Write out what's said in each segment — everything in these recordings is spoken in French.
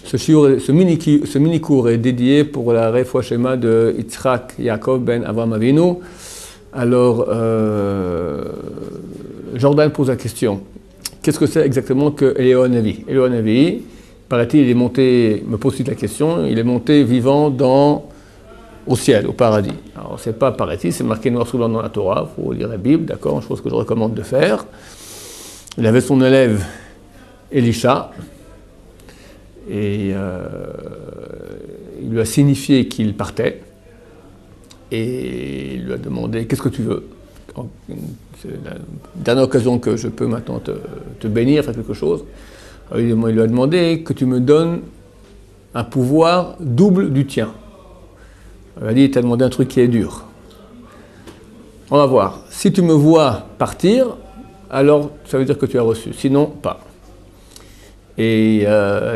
Ce mini-cours est dédié pour la Refoua Shema de Yitzhak Yaakov ben Avraham Avinu. Alors, Jordan pose la question. Qu'est-ce que c'est exactement que Eliyahu Hanavi? Eliyahu Hanavi, paraît-il, il est monté, me pose la question, il est monté vivant au ciel, au paradis. Alors, c'est pas paraît-il, c'est marqué noir sur blanc dans la Torah, il faut lire la Bible, d'accord, chose que je recommande de faire. Il avait son élève Elisha, et il lui a signifié qu'il partait, et il lui a demandé « Qu'est-ce que tu veux ?» C'est la dernière occasion que je peux maintenant te bénir, faire quelque chose. Alors, il lui a demandé que tu me donnes un pouvoir double du tien. Il a dit, il t'a demandé un truc qui est dur. On va voir. Si tu me vois partir, alors ça veut dire que tu as reçu. Sinon, pas. Et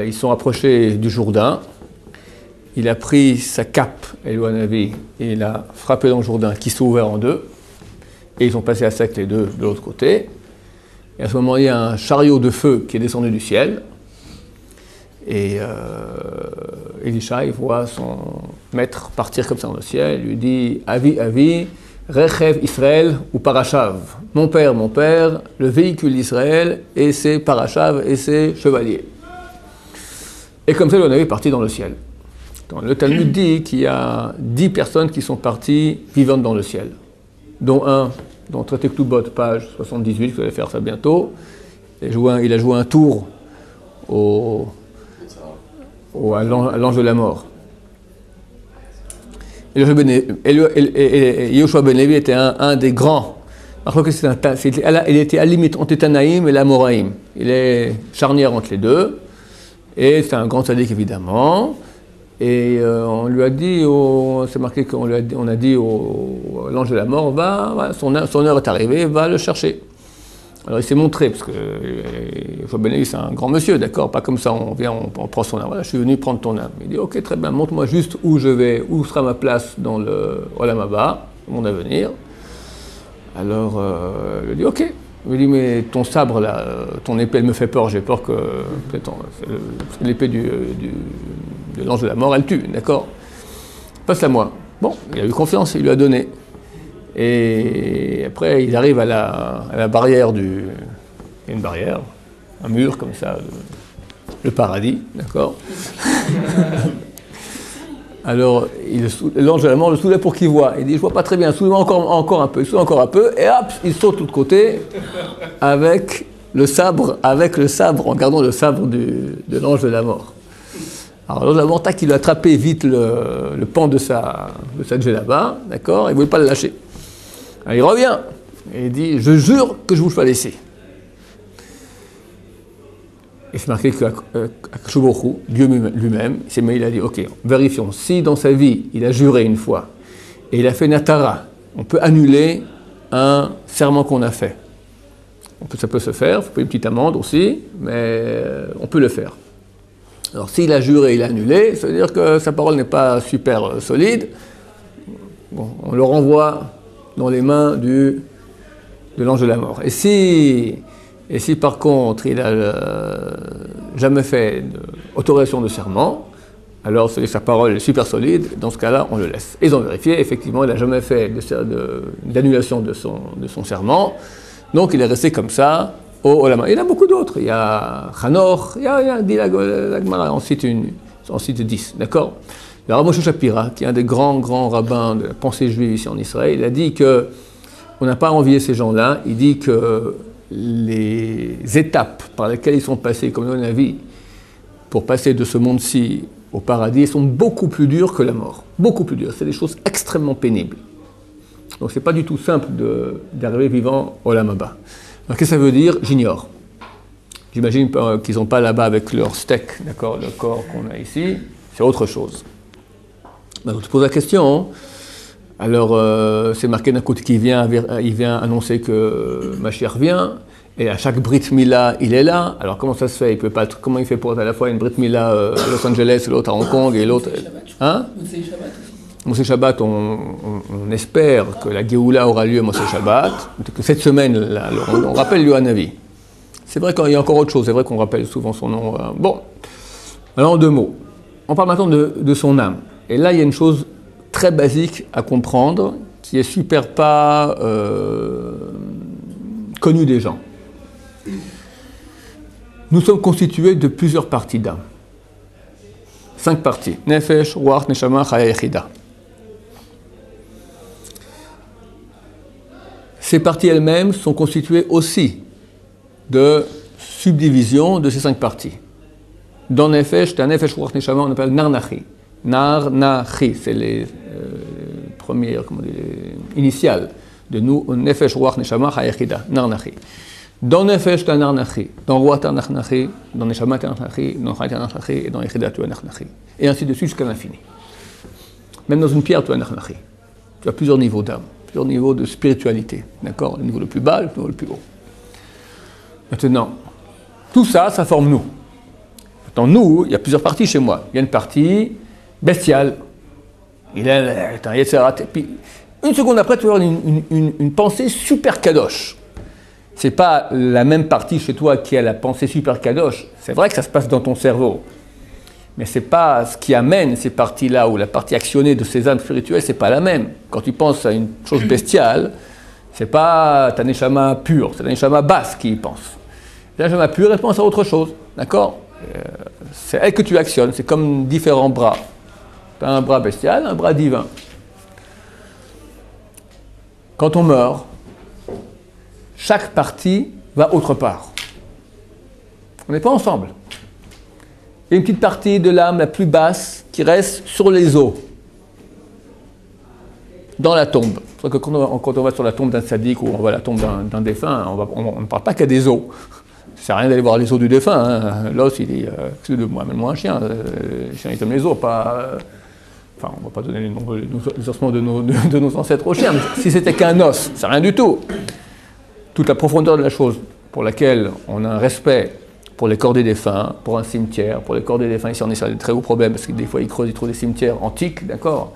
ils sont approchés du Jourdain. Il a pris sa cape, Eliyahu Hanavi, et il a frappé dans le Jourdain qui s'est ouvert en deux. Et ils ont passé à sec les deux de l'autre côté. Et à ce moment, il y a un chariot de feu qui est descendu du ciel. Et Elisha, il voit son maître partir comme ça dans le ciel. Il lui dit « Avi, Avi, Rechev Israël ou Parashav. Mon père, le véhicule d'Israël et ses Parashav et ses chevaliers. » Et comme ça, on avait parti dans le ciel. Donc, le Talmud dit qu'il y a 10 personnes qui sont parties vivantes dans le ciel, dont un, dans Traité Ktubot, page 78, vous allez faire ça bientôt. Il a joué un tour à l'ange de la mort. Et Yoshua ben Levi était un des grands. Il était à la limite entre Tanaïm et l'Amoraïm. Il est charnière entre les deux. Et c'est un grand tzaddik évidemment. Et on lui a dit, c'est marqué qu'on a dit à l'ange de la mort, son heure est arrivée, va le chercher. Alors il s'est montré, parce que Yoshua ben Levi c'est un grand monsieur, d'accord, pas comme ça on vient, on prend son âme. Voilà, je suis venu prendre ton âme. Il dit, ok, très bien, montre-moi juste où je vais, où sera ma place dans le Olam Haba, mon avenir. Alors il dit, ok. Il me dit, mais ton sabre là, ton épée, elle me fait peur, j'ai peur que l'épée de l'ange de la mort, elle tue, d'accord? Passe-la moi. Bon, il a eu confiance, il lui a donné. Et après, il arrive à la barrière il y a une barrière, un mur comme ça, le paradis, d'accord? Alors, l'ange de la mort le soulève pour qu'il voit. Il dit, je vois pas très bien, soulève encore un peu, et hop, il saute de l'autre côté avec le sabre, en gardant le sabre de l'ange de la mort. Alors l'ange de la mort, tac, il lui a attrapé vite le pan de sa djellaba, d'accord? Il ne voulait pas le lâcher. Alors il revient, et il dit, je jure que je vous le fais laisser. Et c'est marqué qu'Akadosh Baruch Hu, Dieu lui-même, il a dit, ok, vérifions, si dans sa vie, il a juré une fois, et il a fait Natara, on peut annuler un serment qu'on a fait. Ça peut se faire, il faut payer une petite amende aussi, mais on peut le faire. Alors s'il a juré, il a annulé, ça veut dire que sa parole n'est pas super solide. Bon, on le renvoie dans les mains de l'ange de la mort. Et si par contre il n'a jamais fait d'autorisation de serment, alors sa parole est super solide, dans ce cas-là on le laisse. Ils ont vérifié, effectivement il n'a jamais fait d'annulation de son serment, donc il est resté comme ça au Olam Haba. Il y en a beaucoup d'autres, il y a Hanoch, il y a dit la Gemara, on cite 10, d'accord? Le Rav Moshe Shapira, qui est un des grands rabbins de la pensée juive ici en Israël, il a dit qu'on n'a pas à envier ces gens-là, il dit que les étapes par lesquelles ils sont passés, comme on a vu, pour passer de ce monde-ci au paradis, sont beaucoup plus dures que la mort. Beaucoup plus dures. C'est des choses extrêmement pénibles. Donc c'est pas du tout simple d'arriver vivant au Olam Haba. Alors qu'est-ce que ça veut dire? J'ignore. J'imagine qu'ils n'ont pas là-bas avec leur steak, d'accord, le corps qu'on a ici. C'est autre chose. Donc tu poses la question. Alors, c'est marqué d'un côté qu'il vient annoncer que Mashiach vient, et à chaque Brit Mila, il est là. Alors, comment ça se fait? Comment il fait pour être à la fois une Brit Mila à Los Angeles, l'autre à Hong Kong, et l'autre... Hein? Moshe Shabbat, on espère que la Géoula aura lieu à Moshe Shabbat, que cette semaine-là, on rappelle Eliyahu Hanavi. C'est vrai qu'il y a encore autre chose, c'est vrai qu'on rappelle souvent son nom. Bon, Alors en deux mots, on parle maintenant de son âme. Et là, il y a une chose très basique à comprendre qui est super pas connue des gens. Nous sommes constitués de plusieurs parties d'âme. 5 parties. Nefesh, Ruach, Neshama, Chaya, Yechida. Ces parties elles-mêmes sont constituées aussi de subdivisions de ces 5 parties. Dans Nefesh, t'as Nefesh, Ruach, Neshama, on appelle Narnachi. Narnachi, c'est les premières initiales de nous, Nefesh, Ruach, Neshama, Chaya, Yechida. Narnachi. Dans Nefesh, tu as Narnachi, dans Ruach, tu as Narnachi, dans Neshama, tu as Narnachi, dans Chaya, tu as Narnachi, et dans Yechida, tu as Narnachi. Et ainsi de suite jusqu'à l'infini. Même dans une pierre, tu as Narnachi. Tu as plusieurs niveaux d'âme, plusieurs niveaux de spiritualité. D'accord? Le niveau le plus bas, le niveau le plus haut. Maintenant, tout ça, ça forme nous. Dans nous, il y a plusieurs parties chez moi. Il y a une partie bestiale. Il est un Yetzerat. Puis, une seconde après, tu vas avoir une pensée super kadosh. C'est pas la même partie chez toi qui a la pensée super kadosh. C'est vrai que ça se passe dans ton cerveau. Mais c'est pas ce qui amène ces parties-là, ou la partie actionnée de ces âmes spirituelles, c'est pas la même. Quand tu penses à une chose bestiale, c'est pas ta neshama pure, c'est ta neshama basse qui y pense. La neshama pure, elle pense à autre chose. D'accord? C'est elle que tu actionnes. C'est comme différents bras. Tu as un bras bestial, un bras divin. Quand on meurt, chaque partie va autre part. On n'est pas ensemble. Il y a une petite partie de l'âme la plus basse qui reste sur les os, dans la tombe. C'est que quand on va sur la tombe d'un sadique ou on voit la tombe d'un défunt, on ne parle pas qu'à des os. Ça ne sert à rien d'aller voir les os du défunt. Hein. L'os, il dit excusez-moi, amène-moi un chien. Les chiens, ils aiment les os, pas. Enfin, on ne va pas donner les ossements de nos ancêtres aux chiens. Mais si c'était qu'un os, c'est rien du tout. Toute la profondeur de la chose pour laquelle on a un respect pour les corps des défunts, pour un cimetière, pour les corps des défunts, ici on est sur des très gros problèmes parce que des fois ils creusent, ils trouvent des cimetières antiques, d'accord?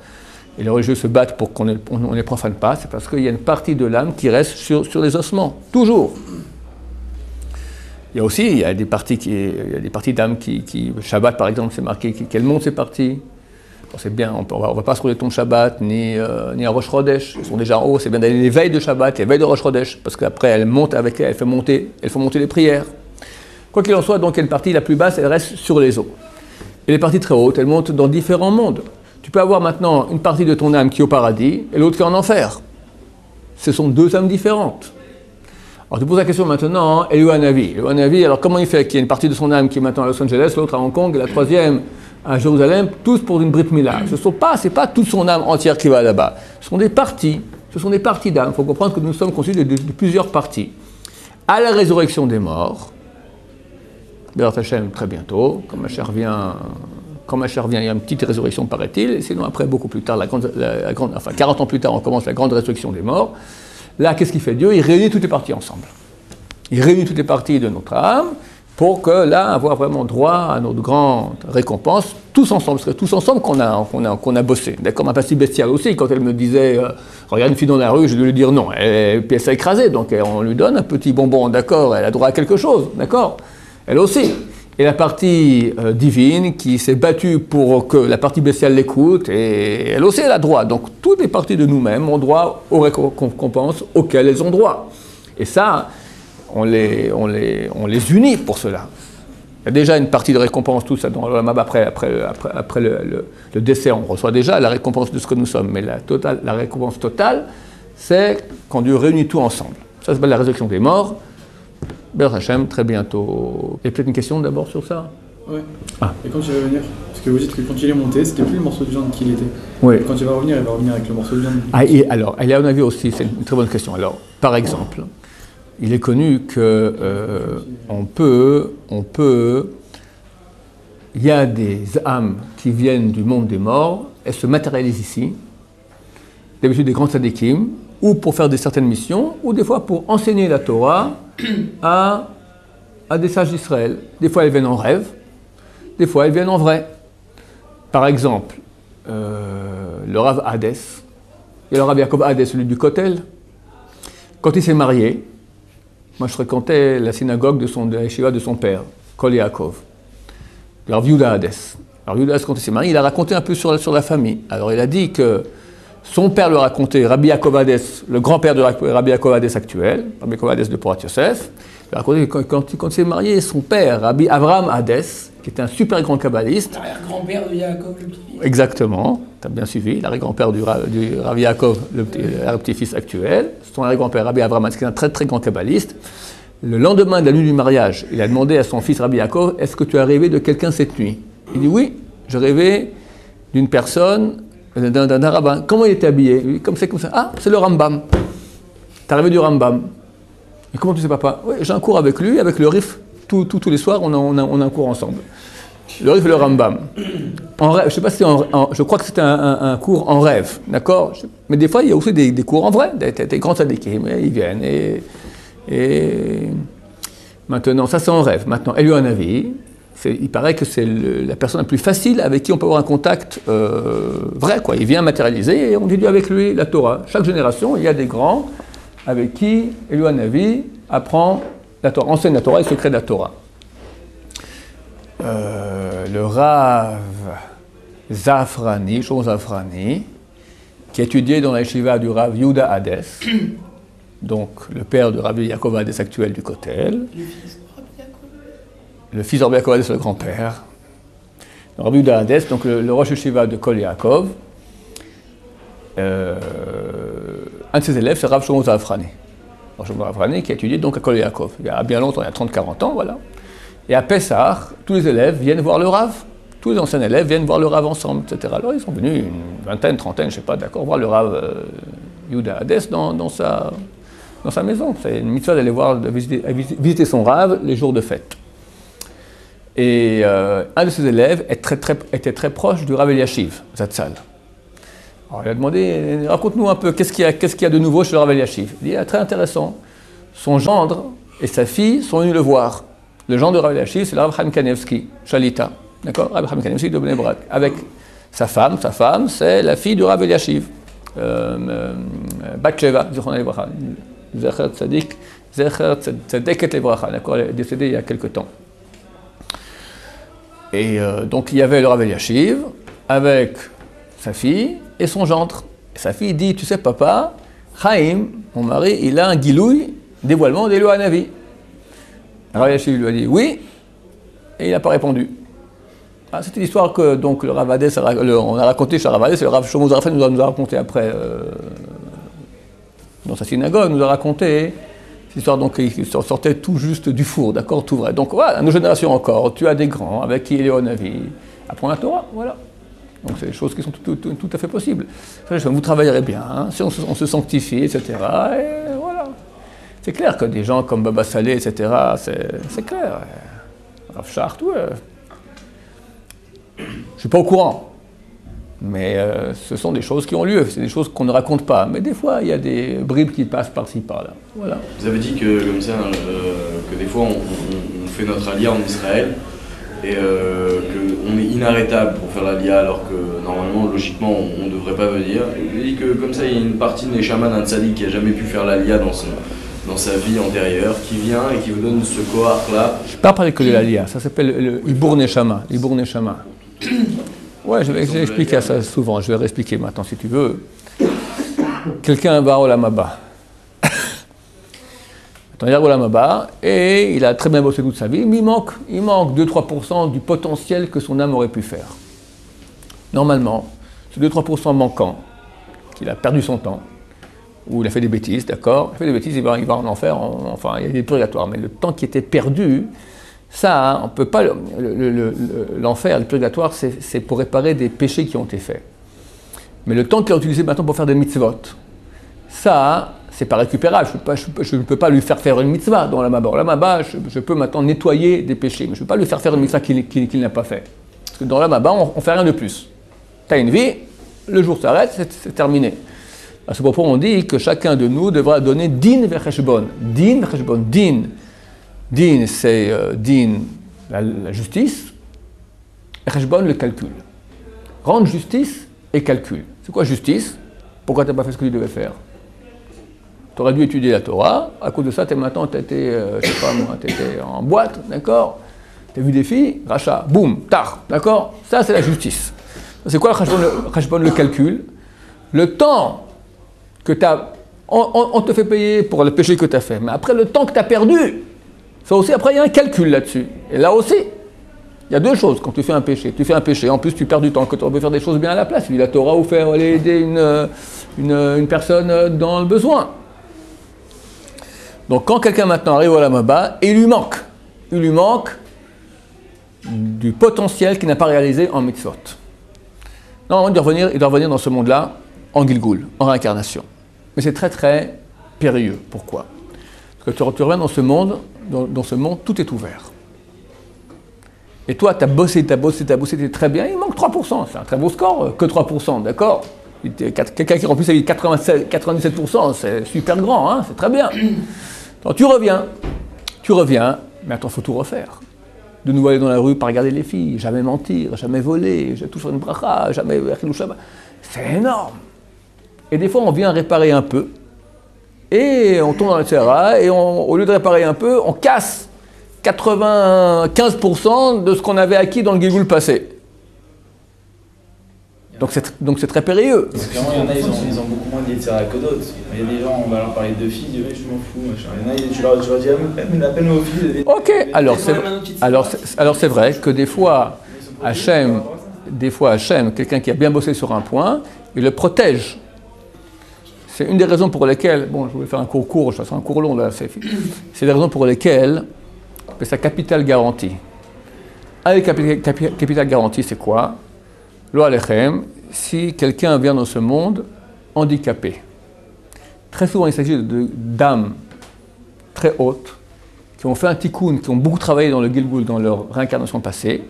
Et les religieux se battent pour qu'on ne les profane pas, c'est parce qu'il y a une partie de l'âme qui reste sur les ossements, toujours. Il y a des parties d'âme qui Shabbat par exemple, c'est marqué qu'elles montent ces parties. Bon, c'est bien, on ne va pas sur les tombes Shabbat ni à Rosh Chodesh, ils sont déjà en haut, c'est bien d'aller les veilles de Shabbat, les veilles de Rosh Chodesh, parce qu'après elles montent avec elles, elles font monter les prières. Quoi qu'il en soit, donc, il y a une partie la plus basse, elle reste sur les eaux. Et les parties très hautes, elles montent dans différents mondes. Tu peux avoir maintenant une partie de ton âme qui est au paradis et l'autre qui est en enfer. Ce sont 2 âmes différentes. Alors tu poses la question maintenant, Eliyahu Hanavi, alors comment il fait qu'il y a une partie de son âme qui est maintenant à Los Angeles, l'autre à Hong Kong, et la troisième à Jérusalem, tous pour une Brit Mila. C'est pas toute son âme entière qui va là-bas. Ce sont des parties d'âme. Il faut comprendre que nous sommes constitués de plusieurs parties. À la résurrection des morts, Be'erat Hashem, très bientôt, quand Mashiach vient, il y a une petite résurrection, paraît-il, sinon après, beaucoup plus tard, 40 ans plus tard, on commence la grande résurrection des morts. Là, qu'est-ce qu'il fait Dieu? Il réunit toutes les parties ensemble. Il réunit toutes les parties de notre âme pour que là, avoir vraiment droit à notre grande récompense, tous ensemble. Ce serait tous ensemble qu'on a bossé. D'accord? Ma partie bestiale aussi, quand elle me disait regarde une fille dans la rue, je devais lui dire non. Puis elle s'est écrasée, donc on lui donne un petit bonbon, d'accord? Elle a droit à quelque chose, d'accord? Elle aussi. Et la partie divine qui s'est battue pour que la partie bestiale l'écoute, et elle aussi elle a droit. Donc toutes les parties de nous-mêmes ont droit aux récompenses auxquelles elles ont droit. Et ça, on les unit pour cela. Il y a déjà une partie de récompense, tout ça, dans le Mab, après le décès, on reçoit déjà la récompense de ce que nous sommes. Mais la récompense totale, c'est quand Dieu réunit tout ensemble. Ça s'appelle la résurrection des morts. Be'erat Hashem, très bientôt. Il y a peut-être une question d'abord sur ça? Oui. Et quand il va revenir, parce que vous dites que quand il est monté, c'était plus le morceau de viande qu'il était. Oui. Et quand il va revenir avec le morceau de viande. Et alors, il y a un avis aussi, c'est une très bonne question. Alors, par exemple, il est connu que il y a des âmes qui viennent du monde des morts, elles se matérialisent ici, d'habitude des grands tzadikim, ou pour faire certaines missions, ou des fois pour enseigner la Torah à des sages d'Israël. Des fois, elles viennent en rêve, des fois, elles viennent en vrai. Par exemple, le Rav Hades, et le Rav Yaakov Hades, celui du Kotel, quand il s'est marié, moi je fréquentais la synagogue de la yeshiva de son père, Kol Yaakov. Rav Yehuda Hades. Alors Yehuda Hades, quand il s'est marié, il a raconté un peu sur la famille. Alors il a dit que son père lui a raconté, Rabbi Yaakov Hades, le grand-père de Rabbi Yaakov Hades actuel, Rabbi Yaakov Hades de Porat Yosef, il a raconté que quand il s'est marié, son père, Rabbi Avraham Hades, qui était un super grand kabbaliste. L'arrière-grand-père de Yaakov, le petit-fils. Exactement, tu as bien suivi, l'arrière-grand-père du Rabbi Yaakov, le petit-fils actuel, son arrière-grand-père Rabbi Avraham Hades, qui est un très très grand kabbaliste. Le lendemain de la nuit du mariage, il a demandé à son fils Rabbi Yaakov, est-ce que tu as rêvé de quelqu'un cette nuit? Il dit oui, je rêvais d'une personne, d'un rabbin. Comment il était habillé? Il dit, comme ça. Ah, c'est le Rambam. Tu as rêvé du Rambam. Et comment tu sais, papa? Oui, j'ai un cours avec lui, avec le Rif. Tous les soirs, on a un cours ensemble. Le Rif et le Rambam. En rêve, je sais pas si je crois que c'était un cours en rêve, d'accord? Mais des fois, il y a aussi des cours en vrai, des grands tzadikim, ils viennent. Et maintenant, ça c'est en rêve. Maintenant, Eliyahu Hanavi, il paraît que c'est la personne la plus facile avec qui on peut avoir un contact vrai, quoi. Il vient matérialiser et on étudie avec lui la Torah. Chaque génération, il y a des grands avec qui Eliyahu Hanavi apprend la Torah, enseigne la Torah et le secret de la Torah. Le Rav Zafrani, Shimon Zafrani, qui a étudié dans la yeshiva du Rav Yehuda Hades, donc le père de Rabbi Yaakov Hades actuel du Kotel, le fils de Rabbi Yaakov Hades, le grand-père, Rabbi Yehuda Hades, donc le Rosh Yeshiva de Kol Yaakov, un de ses élèves, c'est Rav Shimon Zafrani. Rav Shimon Zafrani qui a étudié donc à Kol Yaakov, il y a bien longtemps, il y a 30-40 ans, voilà. Et à Pessah, tous les élèves viennent voir le Rav. Tous les anciens élèves viennent voir le Rav ensemble, etc. Alors ils sont venus, une vingtaine, trentaine, je ne sais pas, d'accord, voir le Rav Yehuda Hades dans sa maison. C'est une mitzvah d'aller visiter son Rav les jours de fête. Et un de ses élèves était très proche du Rav Eliashiv, Zatzal. Alors il a demandé, raconte-nous un peu, qu'est-ce qu'il y a de nouveau chez le Rav Eliashiv? Il dit, très intéressant, son gendre et sa fille sont venus le voir. Le gendre de Rav Eliashiv, c'est le Rav Chaim Kanevsky, Shalita. D'accord? Rav Chaim Kanevsky de Bnei Brak. Avec sa femme, c'est la fille du Rav Eliashiv, Batsheva, Zichron Livracha. Zecher Tzedeket Livracha, d'accord? Elle est décédée il y a quelque temps. Et donc il y avait le Rav Eliashiv avec sa fille et son gendre. Et sa fille dit, tu sais papa, Chaim, mon mari, il a un gilouï, dévoilement d'Eliyahu Hanavi. Rav Eliashiv lui a dit oui, et il n'a pas répondu. Ah, c'était l'histoire que donc, le Rav Hades, on a raconté chez Rav Hades, et le Rav Shlomo Zalman nous a raconté après, dans sa synagogue, nous a raconté cette histoire donc, qui sortait tout juste du four, d'accord, tout vrai. Donc voilà, nos générations encore, tu as des grands avec qui Eliyahu Hanavi apprend la Torah, voilà. Donc c'est des choses qui sont tout à fait possibles. Vous travaillerez bien, hein, si on se sanctifie, etc. Et voilà. C'est clair que des gens comme Baba Saleh, etc., c'est clair. Rav Shach, tout. Je ne suis pas au courant. Mais ce sont des choses qui ont lieu, c'est des choses qu'on ne raconte pas. Mais des fois, il y a des bribes qui passent par-ci, par-là. Voilà. Vous avez dit que, comme ça, que des fois, on fait notre alia en Israël et qu'on est inarrêtable pour faire l'alia alors que, normalement, logiquement, on ne devrait pas venir. Vous avez dit que, comme ça, il y a une partie de Neshama d'un tzaddik qui n'a jamais pu faire l'alia dans sa vie antérieure, qui vient et qui vous donne ce kohar-là. Je ne vais pas parler que de l'alia, ça s'appelle le Ibur Neshama. L'Ibur Neshama. Ouais, je vais expliquer ça souvent, je vais réexpliquer maintenant si tu veux. Quelqu'un va au Lamaba. Il est au Lamaba et il a très bien bossé toute sa vie, mais il manque 2-3% du potentiel que son âme aurait pu faire. Normalement, ce 2-3% manquant, qu'il a perdu son temps, ou il a fait des bêtises, d'accord? Il a fait des bêtises, il va en enfer, enfin il y a des purgatoires, mais le temps qui était perdu, ça, hein, on peut pas. L'enfer, le purgatoire, c'est pour réparer des péchés qui ont été faits. Mais le temps qu'il a utilisé maintenant pour faire des mitzvot, ça, c'est pas récupérable. Je ne peux pas lui faire une mitzvah dans la Maba. Dans la Maba, je peux maintenant nettoyer des péchés, mais je ne peux pas lui faire une mitzvah qu'il n'a pas fait. Parce que dans la Maba, on ne fait rien de plus. Tu as une vie, le jour s'arrête, c'est terminé. À ce propos, on dit que chacun de nous devra donner din vecheshbon. Din vecheshbon. Din, c'est din, la justice, et cheshbon, le calcul. Rendre justice et calcul. C'est quoi justice? Pourquoi tu n'as pas fait ce que tu devais faire? Tu aurais dû étudier la Torah, à cause de ça, maintenant tu étais en boîte, d'accord? Tu as vu des filles, rachat, boum, tard, d'accord? Ça, c'est la justice. C'est quoi le cheshbon, le calcul? Le temps que tu as... On te fait payer pour le péché que tu as fait, mais après le temps que tu as perdu, ça aussi, après, il y a un calcul là-dessus. Et là aussi, il y a deux choses quand tu fais un péché. Tu fais un péché, en plus tu perds du temps, que tu aurais pu faire des choses bien à la place, lui la Torah ou faire aller aider une personne dans le besoin. Donc quand quelqu'un maintenant arrive au Olam Haba, il lui manque du potentiel qu'il n'a pas réalisé en mitzvot. Non, il doit revenir dans ce monde-là en Gilgul, en réincarnation. Mais c'est très très périlleux. Pourquoi? Parce que tu reviens dans ce monde, tout est ouvert. Et toi, tu as bossé, t'es très bien, il manque 3%. C'est un très beau score, que 3%, d'accord? Quelqu'un qui remplit sa vie de 97%, c'est super grand, hein, c'est très bien. Donc tu reviens, mais attends, il faut tout refaire. De nouveau aller dans la rue, pas regarder les filles, jamais mentir, jamais voler, tout faire une bracha, jamais... C'est énorme. Et des fois, on vient réparer un peu, et on tombe dans le Tzara, et au lieu de réparer un peu, on casse 95% de ce qu'on avait acquis dans le Gilgul passé. Donc c'est très périlleux. Clairement, il y en a, ils ont beaucoup moins d'Yetzirah que d'autres. Il y a des gens, on va leur parler de filles, ils disent je m'en fous, machin. Il y en a, tu leur dis la peine aux filles. Ok, alors c'est vrai que des fois, Hachem, quelqu'un qui a bien bossé sur un point, il le protège. C'est une des raisons pour lesquelles, bon, je voulais faire un cours court, je fais un cours long là, c'est des raisons pour lesquelles c'est sa capital garantie. Avec capital garantie, c'est quoi? Lo alechem, si quelqu'un vient dans ce monde handicapé. Très souvent, il s'agit d'âmes très hautes, qui ont fait un tikkun, qui ont beaucoup travaillé dans le Gilgul, dans leur réincarnation passée,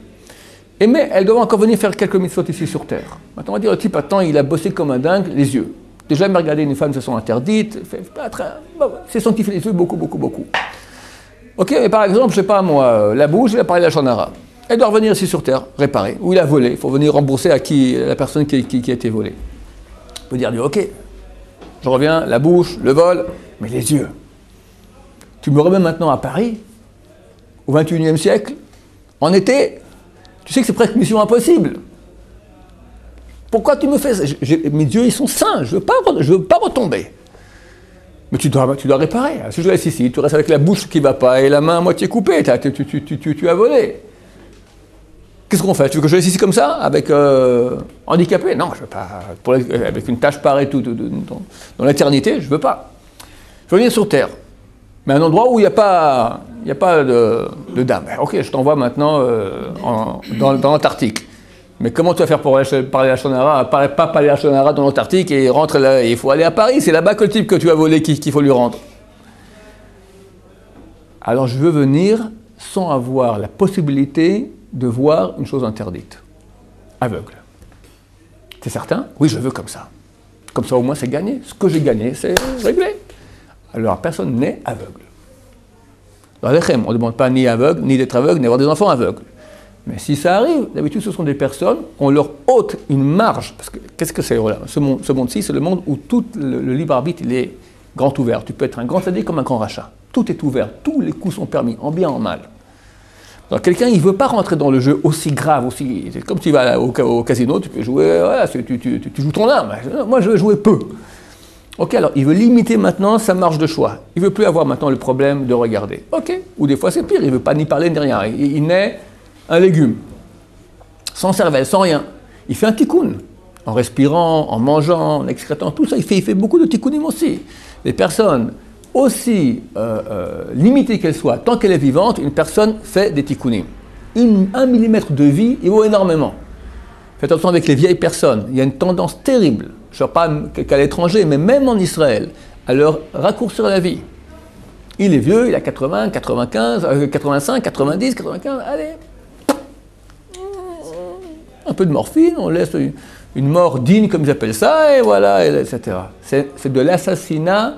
mais elles doivent encore venir faire quelques mitzvot ici sur Terre. Maintenant, on va dire, le type, attends, il a bossé comme un dingue, les yeux. Déjà, jamais regardé une femme de façon interdite, c'est sanctifié les yeux beaucoup. Ok, mais par exemple, je sais pas moi, la bouche, il a parlé de la Shonara. Elle doit revenir ici sur Terre, réparer. Ou il a volé, il faut venir rembourser à la personne qui a été volée. On peut dire, ok, je reviens, la bouche, le vol, mais les yeux. Tu me remets maintenant à Paris, au XXIe siècle, en été, tu sais que c'est presque mission impossible. Pourquoi tu me fais ça? Mes yeux, ils sont sains, je veux pas retomber. Mais tu dois réparer. Si je reste ici, tu restes avec la bouche qui ne va pas et la main à moitié coupée, tu as volé. Qu'est-ce qu'on fait? Tu veux que je reste ici comme ça, avec handicapé? Non, je veux pas. Avec une tache pareille dans l'éternité, je veux pas. Je veux venir sur Terre. Mais un endroit où il n'y a pas de dame. Ok, je t'envoie maintenant dans l'Antarctique. Mais comment tu vas faire pour parler à Shonara, pas parler à Shonara dans l'Antarctique et rentrer là? Il faut aller à Paris, c'est là-bas que le type que tu as volé qu'il faut lui rendre. Alors je veux venir sans avoir la possibilité de voir une chose interdite. Aveugle. C'est certain? Oui, je veux comme ça. Comme ça au moins c'est gagné. Ce que j'ai gagné, c'est réglé. Alors personne n'est aveugle. Dans l'Echem, on ne demande pas ni aveugle, ni d'être aveugle, ni d'avoir des enfants aveugles. Mais si ça arrive, d'habitude ce sont des personnes, on leur ôte une marge. Parce que qu'est-ce que c'est là? Ce monde-ci, c'est le monde où tout le libre arbitre il est grand ouvert. Tu peux être un grand sadique comme un grand rachat. Tout est ouvert, tous les coups sont permis, en bien, en mal. Alors quelqu'un, il ne veut pas rentrer dans le jeu aussi grave, c'est comme tu vas au casino, tu peux jouer, voilà, tu joues ton âme. Moi, je veux jouer peu. Ok, alors il veut limiter maintenant sa marge de choix. Il ne veut plus avoir maintenant le problème de regarder. Ok, ou des fois c'est pire, il ne veut pas ni parler ni rien. Il naît un légume, sans cervelle, sans rien. Il fait un tikkun, en respirant, en mangeant, en excrétant, tout ça. Il fait beaucoup de tikkunim aussi. Les personnes, aussi limitées qu'elles soient, tant qu'elle est vivante, une personne fait des tikkunim. 1 millimètre de vie, il vaut énormément. Faites attention avec les vieilles personnes. Il y a une tendance terrible, je ne sais pas qu'à l'étranger, mais même en Israël, à leur raccourcir la vie. Il est vieux, il a 80, 95, 85, 90, 95, allez. Un peu de morphine, on laisse une mort digne, comme ils appellent ça, et voilà, etc. C'est de l'assassinat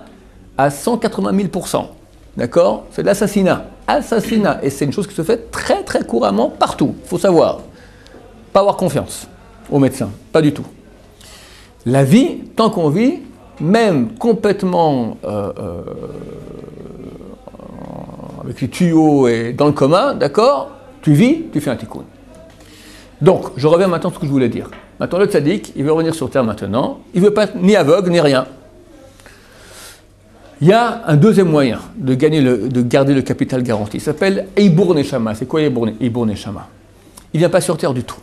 à 180 000%. D'accord? C'est de l'assassinat. Assassinat. Et c'est une chose qui se fait très très couramment partout. Il faut savoir. Pas avoir confiance aux médecins. Pas du tout. La vie, tant qu'on vit, même complètement avec les tuyaux et dans le coma, d'accord? tu vis, tu fais un tikkun. Donc, je reviens maintenant à ce que je voulais dire. Maintenant, le tzaddik, il veut revenir sur terre maintenant. Il ne veut pas être ni aveugle, ni rien. Il y a un deuxième moyen de garder le capital garanti. Il s'appelle Eibur Neshama. C'est quoi Eibur Neshama? Il ne vient pas sur terre du tout.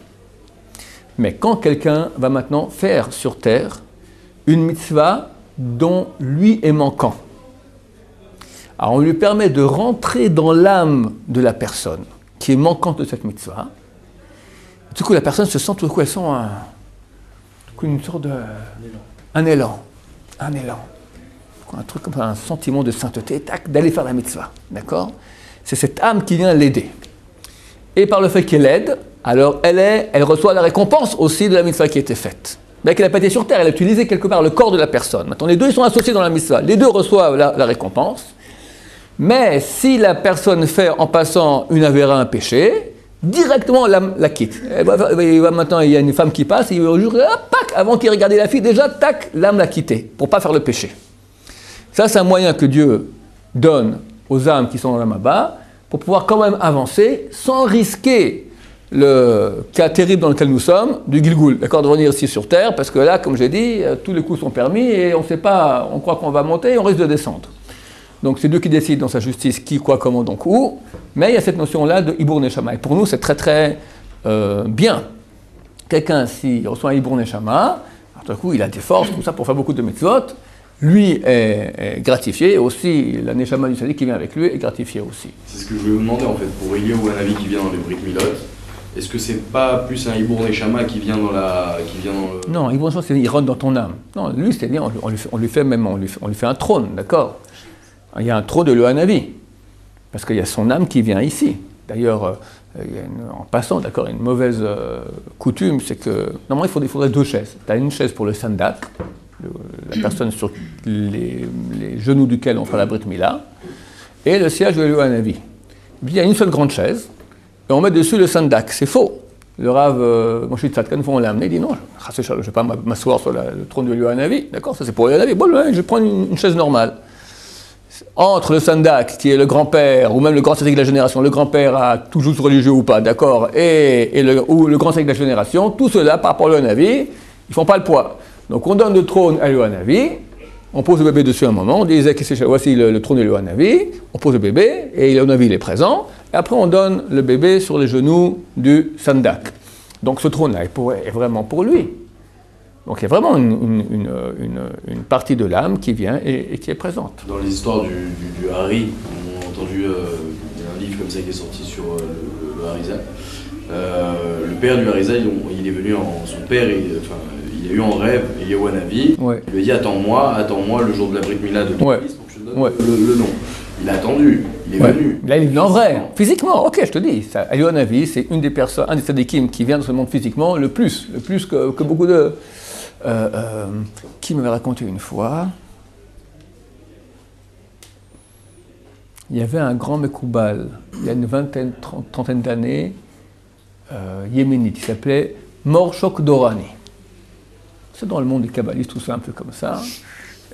Mais quand quelqu'un va maintenant faire sur terre une mitzvah dont lui est manquant, alors on lui permet de rentrer dans l'âme de la personne qui est manquante de cette mitzvah. Du coup, la personne se sent, tout d'un coup, elle sent une sorte de... un élan. Un truc comme un sentiment de sainteté, tac, d'aller faire la mitzvah. D'accord? C'est cette âme qui vient l'aider. Et par le fait qu'elle aide, alors elle reçoit la récompense aussi de la mitzvah qui a été faite. Bien qu'elle n'a pas été sur terre, elle a utilisé quelque part le corps de la personne. Maintenant, les deux ils sont associés dans la mitzvah. Les deux reçoivent la récompense. Mais si la personne fait en passant une avéra, un péché, directement l'âme la quitte. Maintenant, il y a une femme qui passe, et il jure, pac, avant qu'il regarde la fille, déjà, tac, l'âme l'a quitté, pour ne pas faire le péché. Ça, c'est un moyen que Dieu donne aux âmes qui sont dans la Maba, pour pouvoir quand même avancer, sans risquer le cas terrible dans lequel nous sommes, du Gilgoul, d'accord, de revenir ici sur Terre, parce que là, comme j'ai dit, tous les coups sont permis, et on ne sait pas, on croit qu'on va monter, et on risque de descendre. Donc c'est Dieu qui décide dans sa justice qui, quoi, comment, donc où. Mais il y a cette notion-là de Hibur Neshama. Et pour nous, c'est très très bien. Quelqu'un, s'il reçoit un Hibur Neshama, tout à coup, il a des forces, tout ça, pour faire beaucoup de mitzvot. Lui est gratifié, et aussi la Neshama du Sadiq qui vient avec lui est gratifié aussi. C'est ce que je voulais vous demander en fait, pour Eliyahu Hanavi qui vient dans les Brit Milot. Est-ce que c'est pas plus un Hibur Neshama qui vient dans le... Non, Hibur Neshama, c'est il rentre dans ton âme. Non, lui, c'est bien, on lui fait un trône, d'accord? Il y a un trône de Hanavi, parce qu'il y a son âme qui vient ici. D'ailleurs, en passant, d'accord, une mauvaise coutume, c'est que normalement il faudrait deux chaises. Tu as une chaise pour le sandak, la personne sur les genoux duquel on fera la Brit Mila, et le siège de Hanavi. Il y a une seule grande chaise, et on met dessus le sandak. C'est faux. Le Rav Moshe Tzadkan, une fois on l'a amené, il dit non, je ne vais pas m'asseoir sur le trône de Hanavi, d'accord, ça c'est pour Hanavi. Bon, je vais prendre une chaise normale. Entre le sandak, qui est le grand-père, ou même le grand sadique de la génération, le grand-père a toujours religieux ou pas, d'accord, et le grand sadique de la génération, tout cela, par rapport au Hanavi, ils ne font pas le poids. Donc on donne le trône à Hanavi, on pose le bébé dessus un moment, on dit voici le trône de Hanavi, on pose le bébé, et Hanavi il est présent, et après on donne le bébé sur les genoux du sandak. Donc ce trône-là est vraiment pour lui. Donc il y a vraiment une partie de l'âme qui vient et qui est présente. Dans les histoires du Hari, on a entendu, il y a un livre comme ça qui est sorti sur le Harizal. Le père du Harizal, il est venu son père, il a eu en rêve Eliyahu Hanavi. Ouais. Il lui a dit attends-moi le jour de la Brit Mila de ton fils pour que je te donne le nom. Il a attendu, il est venu. Là, il est venu en vrai, physiquement, ok, je te dis. Eliyahu Hanavi, c'est un des tzadikim qui vient de ce monde physiquement le plus que beaucoup de... qui m'avait raconté une fois, il y avait un grand Mekoubal, il y a une vingtaine, trentaine d'années, yéménite, il s'appelait Morshok Dorani. C'est dans le monde des kabbalistes, tout ça un peu comme ça.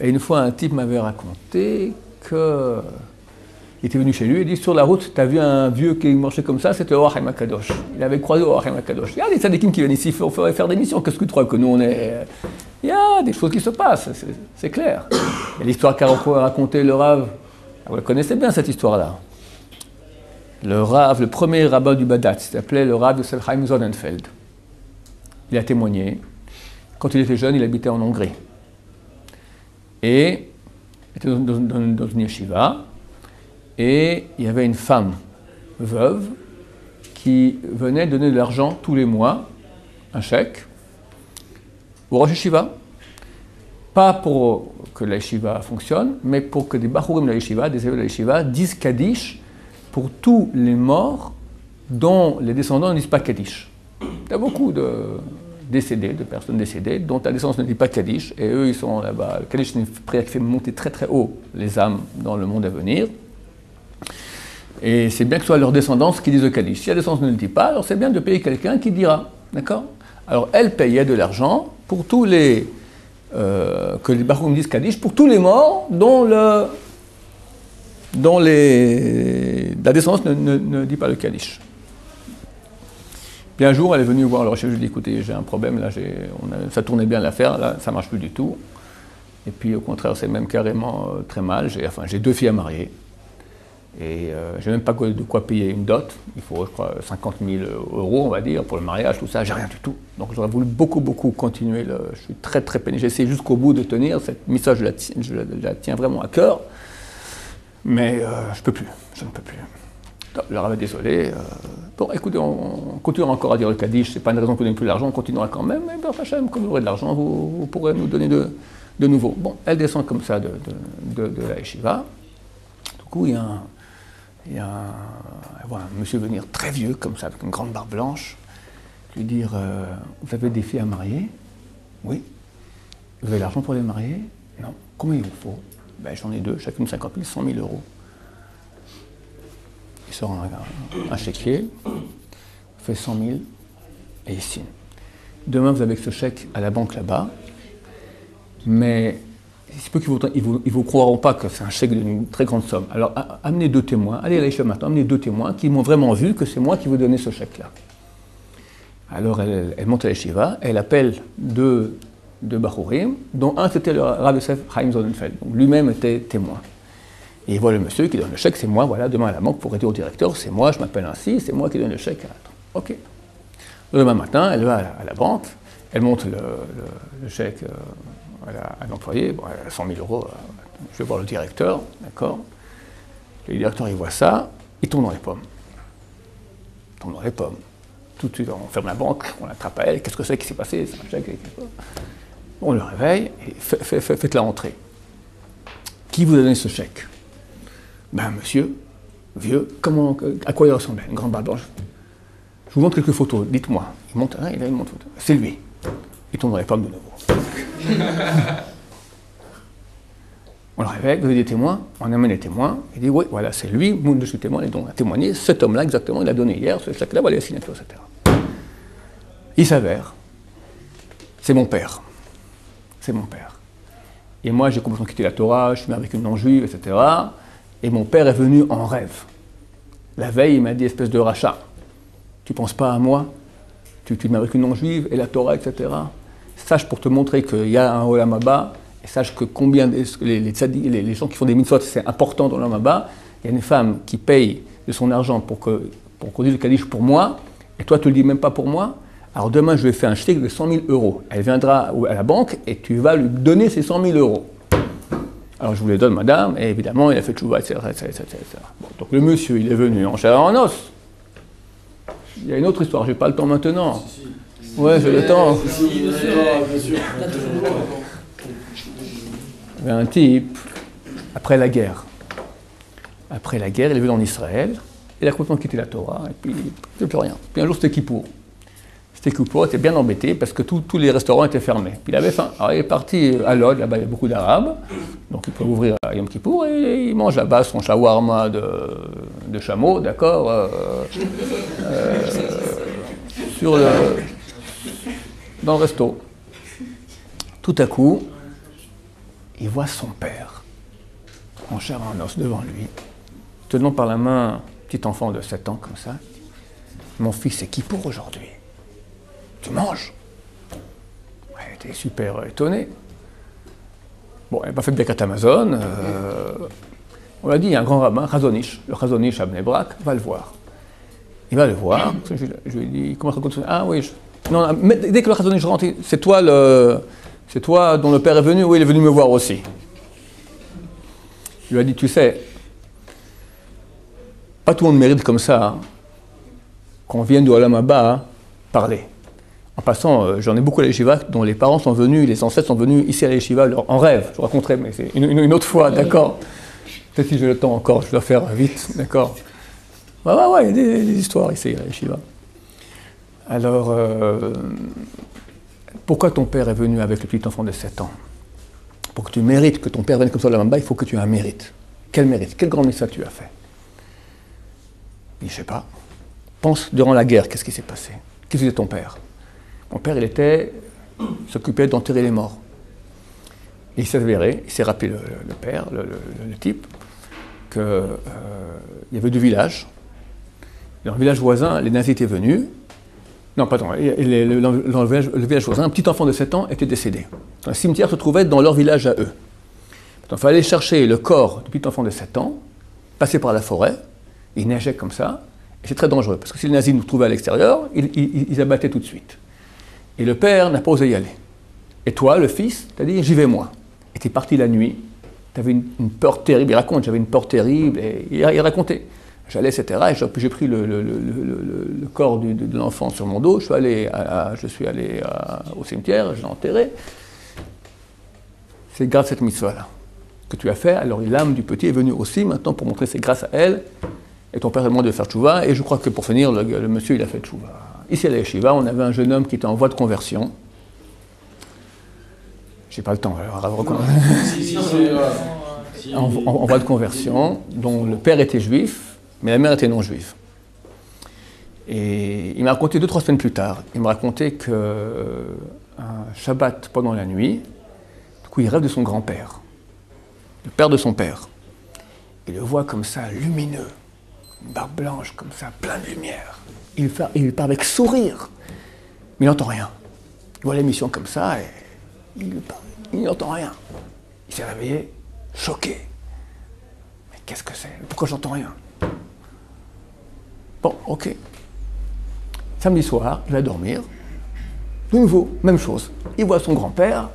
Et une fois, un type m'avait raconté que il était venu chez lui et dit sur la route, tu as vu un vieux qui marchait comme ça, c'était Or Haim HaKadosh. Il avait croisé Or Haim HaKadosh. Il y a des tzadikim qui viennent ici faire des missions. Qu'est-ce que tu crois que nous on est... Il y a des choses qui se passent, c'est clair. Il y a l'histoire qu'a raconté le Rav. Vous la connaissez bien cette histoire-là. Le Rav, le premier rabbin du Badat, s'appelait le Rav Yosef Chaim Sonnenfeld. Il a témoigné. Quand il était jeune, il habitait en Hongrie. Et il était dans une yeshiva. Et il y avait une femme veuve qui venait donner de l'argent tous les mois, un chèque, au Rosh Yeshiva. Pas pour que la yeshiva fonctionne, mais pour que des bachurim de la yeshiva, des élèves de la yeshiva, disent Kaddish pour tous les morts dont les descendants ne disent pas Kaddish. Il y a beaucoup de personnes décédées, dont la descendance ne dit pas Kaddish, et eux, ils sont là-bas. Le Kaddish, c'est une prière qui fait monter très très haut les âmes dans le monde à venir. Et c'est bien que ce soit leur descendance qui dise le Kaddish. Si la descendance ne le dit pas, alors c'est bien de payer quelqu'un qui dira. D'accord ? Alors elle payait de l'argent pour tous les... que les bachoum disent Kaddish, pour tous les morts dont la descendance ne dit pas le Kaddish. Puis un jour, elle est venue voir le chef, je lui ai dit, écoutez, j'ai un problème, là, ça tournait bien l'affaire, là, ça ne marche plus du tout. Et puis au contraire, c'est même carrément très mal. J'ai 2 filles à marier. Et j'ai même pas de quoi payer une dot. Il faut, je crois, 50 000 euros, on va dire, pour le mariage, tout ça. J'ai rien du tout. Donc j'aurais voulu beaucoup continuer. Je suis très peiné. J'ai essayé jusqu'au bout de tenir. Cette mission, je la tiens vraiment à cœur. Mais je peux plus. Je ne peux plus. Donc, je leur avais désolé. Bon, écoutez, on continuera encore à dire le Kaddish. C'est pas une raison que vous ne donnez plus l'argent. On continuera quand même. Mais ben, Hachem, quand vous aurez de l'argent, vous pourrez nous donner de nouveau. Bon, elle descend comme ça de la yeshiva. Du coup, il y a un monsieur venir très vieux, comme ça, avec une grande barbe blanche, lui dire vous avez des filles à marier? Oui. Vous avez l'argent pour les marier? Non. Combien il vous faut? Ben, j'en ai 2, chacune 50 000, 100 000 euros. Il sort un chéquier, fait 100 000 et il signe. Demain, vous avez ce chèque à la banque là-bas, mais il se peut qu'ils ne vous croiront pas que c'est un chèque d'une très grande somme. Alors, amenez 2 témoins, allez à l'échelle maintenant, amenez 2 témoins qui m'ont vraiment vu que c'est moi qui vous donnais ce chèque-là. Alors, elle monte à l'échiva, elle appelle 2 Bachurim, dont un c'était le Rav Yosef Chaim Sonnenfeld. Donc, lui-même était témoin. Et il voit le monsieur qui donne le chèque, c'est moi, voilà, demain à la banque pour dire au directeur, c'est moi, je m'appelle ainsi, c'est moi qui donne le chèque à l'autre. Ok. Le demain matin, elle va à la banque, elle monte le chèque à l'employé, bon, elle a 100 000 euros, je vais voir le directeur, d'accord. Le directeur, il voit ça, il tombe dans les pommes. Il tombe dans les pommes. Tout de suite, on ferme la banque, on l'attrape à elle, qu'est-ce que c'est qui s'est passé? C'est un chèque, on le réveille, et faites-la rentrer. Qui vous a donné ce chèque? Ben, monsieur, vieux, à quoi il ressemblait? Une grande barbe blanche. Je vous montre quelques photos, dites-moi. Il monte, il a une montre photo. C'est lui. Il tombe dans les pommes de nouveau. On le réveille, vous avez des témoins, on amène les témoins, il dit oui, voilà, c'est lui, moi je suis témoin, et donc on a témoigné, cet homme-là exactement, il a donné hier, ce chèque-là, voilà la signature, etc. Il s'avère, c'est mon père. C'est mon père. Et moi, j'ai complètement quitté la Torah, je suis avec une non-juive, etc. Et mon père est venu en rêve. La veille, il m'a dit, espèce de rachat, tu ne penses pas à moi? Tu te mets avec une non-juive et la Torah, etc. Sache pour te montrer qu'il y a un Olam Haba, et sache que combien les gens qui font des mitzvot, c'est important dans l'Olam Haba. Il y a une femme qui paye de son argent pour qu'on dise le Kaddish pour moi, et toi, tu ne le dis même pas pour moi. Alors demain, je vais faire un chèque de 100 000 euros. Elle viendra à la banque et tu vas lui donner ces 100 000 euros. Alors je vous les donne, madame, et évidemment, il a fait tchouva, etc. Bon, donc le monsieur, il est venu en chair et en os. Il y a une autre histoire, je n'ai pas le temps maintenant. Ouais, j'ai le temps. Il y avait un type, après la guerre, il est venu en Israël, il a complètement quitté la Torah, et puis il ne plus rien. Puis un jour, c'était Kippour. Il était bien embêté parce que tous les restaurants étaient fermés. Puis il avait faim. Alors il est parti à Lod, là-bas il y a beaucoup d'Arabes, donc il peut ouvrir à Yom Kippour et il mange là-bas son shawarma de chameau, d'accord, dans le resto. Tout à coup, il voit son père, en chair et en os, devant lui, tenant par la main un petit enfant de 7 ans comme ça. Mon fils, c'est Kippour aujourd'hui. Tu manges? Ouais, il était super étonné. Bon, il n'a pas fait de Birkat Amazon. On l'a dit, il y a un grand rabbin, Chazon Ish, le Chazon Ish à Bnei Brak, va le voir. Il va le voir. Je lui dis, comment ça continue? Ah oui, non, mais dès que le Chazon Ish rentre, c'est toi dont le père est venu? Oui, il est venu me voir aussi. Il lui a dit, tu sais, pas tout le monde mérite comme ça, hein, qu'on vienne de Olam Haba parler. En passant, j'en ai beaucoup à l'Yeshiva dont les parents sont venus, les ancêtres sont venus ici à l'Yeshiva en rêve. Je vous raconterai, mais c'est une autre fois, d'accord? Peut-être si j'ai le temps encore, je dois faire vite, d'accord? Ouais, il y a des histoires ici à l'Yeshiva. Alors, pourquoi ton père est venu avec le petit enfant de 7 ans? Pour que tu mérites que ton père vienne comme ça à la Mamba, il faut que tu aies un mérite. Quel mérite? Quel grand message tu as fait? Je ne sais pas. Pense, durant la guerre, qu'est-ce qui s'est passé? Qu'est-ce que faisait ton père? Mon père, s'occupait d'enterrer les morts. Et il s'est avéré, il s'est rappelé le père, le type, qu'il y avait 2 villages. Dans le village voisin, les nazis étaient venus, Non, pardon, dans le village voisin, un petit enfant de 7 ans était décédé. Un cimetière se trouvait dans leur village à eux. Il fallait chercher le corps du petit enfant de 7 ans, passer par la forêt, il neigeait comme ça, et c'est très dangereux, parce que si les nazis nous trouvaient à l'extérieur, ils abattaient tout de suite. Et le père n'a pas osé y aller. Et toi, le fils, t'as dit, j'y vais moi. Et t'es parti la nuit, t'avais une peur terrible, il raconte, j'avais une peur terrible, et il racontait. J'allais, etc. Et j'ai pris le corps de l'enfant sur mon dos, je suis allé au cimetière, je l'ai enterré. C'est grâce à cette mitzvah-là que tu as fait. Alors l'âme du petit est venue aussi maintenant pour montrer c'est grâce à elle. Et ton père est demandé de faire tchouva. Et je crois que pour finir, le monsieur il a fait tchouva. Ici à la yeshiva, on avait un jeune homme qui était en voie de conversion. J'ai pas le temps. En voie de conversion, dont le père était juif. Mais la mère était non juive. Et il m'a raconté 2-3 semaines plus tard, il m'a raconté qu'un Shabbat pendant la nuit, du coup il rêve de son grand-père, le père de son père. Il le voit comme ça, lumineux, une barbe blanche comme ça, plein de lumière. Il part avec sourire, mais il n'entend rien. Il voit l'émission comme ça et il n'entend rien. Il s'est réveillé, choqué. Mais qu'est-ce que c'est? Pourquoi j'entends rien? Bon, ok. Samedi soir, il va dormir. De nouveau, même chose. Il voit son grand-père,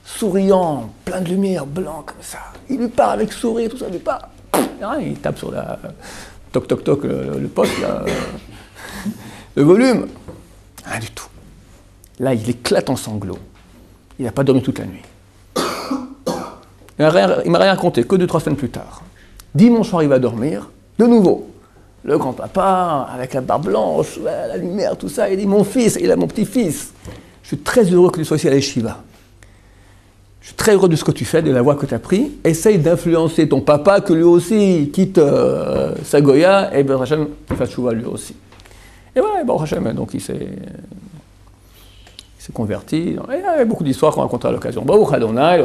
souriant, plein de lumière, blanc comme ça. Il lui parle avec sourire, tout ça, il lui parle. Il tape sur la... Toc, toc, toc, le poste, là. Le volume. Rien du tout. Là, il éclate en sanglots. Il n'a pas dormi toute la nuit. Il ne m'a rien raconté, que 2-3 semaines plus tard. Dimanche soir, il va dormir. De nouveau. Le grand-papa, avec la barbe blanche, ouais, la lumière, tout ça, il dit, mon fils, il a mon petit-fils. Je suis très heureux que tu sois ici à l'Yeshiva. Je suis très heureux de ce que tu fais, de la voie que tu as prise. Essaye d'influencer ton papa, que lui aussi quitte sa Goya, et Baruch Hashem, il fasse chouva lui aussi. Et voilà, Baruch Hashem, donc il s'est converti. Et il y avait beaucoup d'histoires qu'on racontera à l'occasion. Baruch Adonai,